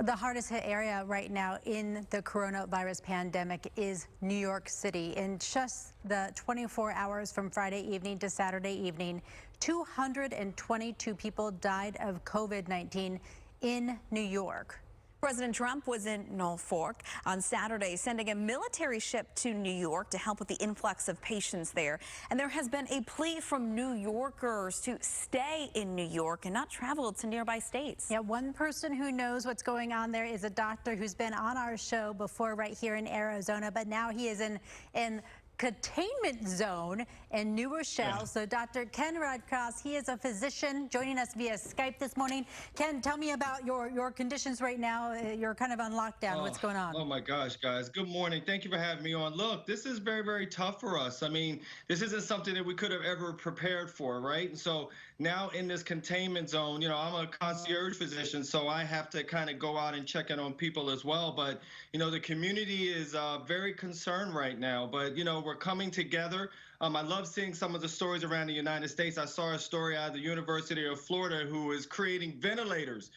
The hardest hit area right now in the coronavirus pandemic is New York City. In just the 24 hours from Friday evening to Saturday evening, 222 people died of COVID-19 in New York. President Trump was in Norfolk on Saturday, sending a military ship to New York to help with the influx of patients there. And there has been a plea from New Yorkers to stay in New York and not travel to nearby states. Yeah, one person who knows what's going on there is a doctor who's been on our show before right here in Arizona, but now he is in containment zone in New Rochelle. So Dr. Ken Redcross, he is a physician joining us via Skype this morning. Ken, tell me about your conditions right now. You're kind of on lockdown. What's going on? Oh my gosh, guys. Good morning. Thank you for having me on. Look, this is very, very tough for us. I mean, this isn't something that we could have ever prepared for, right? And so now in this containment zone, I'm a concierge physician, so I have to kind of go out and check in on people as well. But, the community is very concerned right now. But, we're coming together. I love seeing some of the stories around the United States. I saw a story out of the University of Florida who is creating ventilators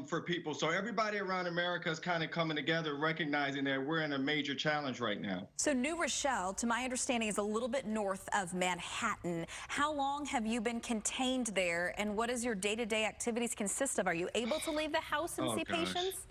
for people. So everybody around America is kind of coming together, recognizing that we're in a major challenge right now. So New Rochelle, to my understanding, is a little bit north of Manhattan. How long have you been contained there, and what does your day-to-day activities consist of? Are you able to leave the house and see patients?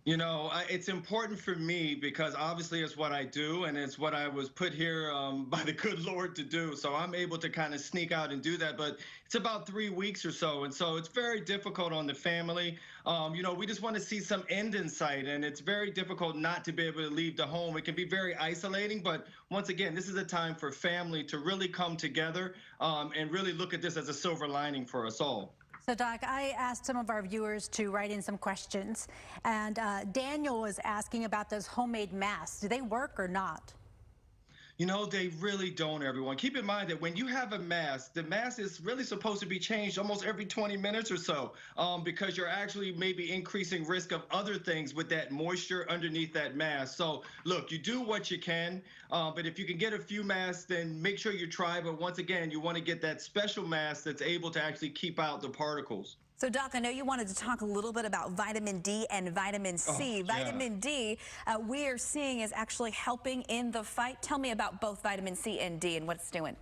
It's important for me because obviously it's what I do and it's what I was put here by the good Lord to do. So I'm able to kind of sneak out and do that. But it's about 3 weeks or so. And so it's very difficult on the family. We just want to see some end in sight. And it's very difficult not to be able to leave the home. It can be very isolating. But once again, this is a time for family to really come together and really look at this as a silver lining for us all. So, Doc, I asked some of our viewers to write in some questions, and Daniel was asking about those homemade masks. Do they work or not? They really don't, everyone. Keep in mind that when you have a mask, the mask is really supposed to be changed almost every 20 minutes or so because you're actually maybe increasing risk of other things with that moisture underneath that mask. So, look, you do what you can, but if you can get a few masks, then make sure you try. But once again, you want to get that special mask that's able to actually keep out the particles. So, Doc, I know you wanted to talk a little bit about vitamin D and vitamin C. Vitamin D, we are seeing is actually helping in the fight. Tell me about both vitamin C and D and what it's doing.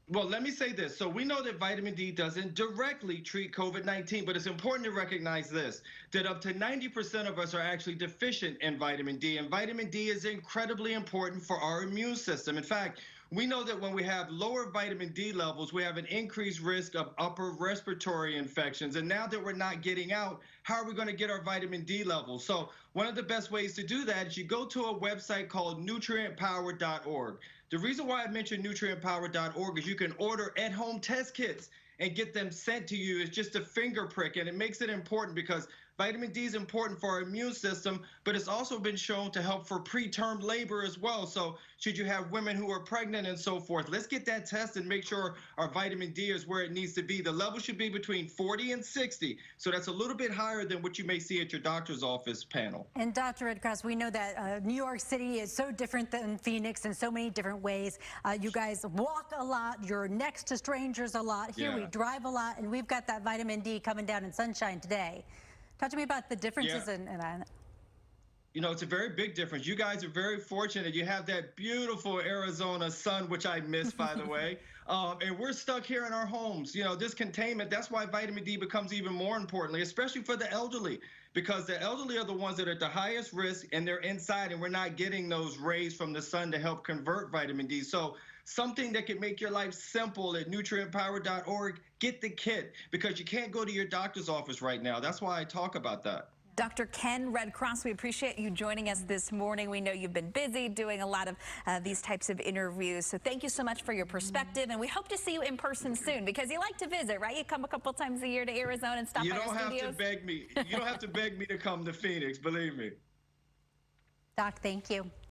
Well, let me say this. So we know that vitamin D doesn't directly treat COVID-19, but it's important to recognize this, that up to 90% of us are actually deficient in vitamin D, and vitamin D is incredibly important for our immune system. In fact, we know that when we have lower vitamin D levels, we have an increased risk of upper respiratory infections. And now that we're not getting out, how are we going to get our vitamin D levels? So one of the best ways to do that is you go to a website called nutrientpower.org. The reason why I mentioned nutrientpower.org is you can order at-home test kits and get them sent to you. It's just a finger prick, and it makes it important because vitamin D is important for our immune system, but it's also been shown to help for preterm labor as well. So should you have women who are pregnant and so forth, let's get that test and make sure our vitamin D is where it needs to be. The level should be between 40 and 60. So that's a little bit higher than what you may see at your doctor's office panel. And Dr. Redcross, we know that New York City is so different than Phoenix in so many different ways. You guys walk a lot. You're next to strangers a lot. Here we drive a lot, and we've got that vitamin D coming down in sunshine today. Talk to me about the differences in that. It's a very big difference. You guys are very fortunate. You have that beautiful Arizona sun, which I miss, by the way. And we're stuck here in our homes. This containment, that's why vitamin D becomes even more importantly, especially for the elderly, because the elderly are the ones that are at the highest risk, and they're inside, and we're not getting those rays from the sun to help convert vitamin D. So something that can make your life simple at nutrientpower.org, get the kit, because you can't go to your doctor's office right now. That's why I talk about that. Dr. Ken Redcross, we appreciate you joining us this morning. We know you've been busy doing a lot of these types of interviews. So thank you so much for your perspective. And we hope to see you in person soon because you like to visit, right? You come a couple times a year to Arizona and stop by our studios. You don't have to beg me. You don't have to beg me to come to Phoenix, believe me. Doc, thank you.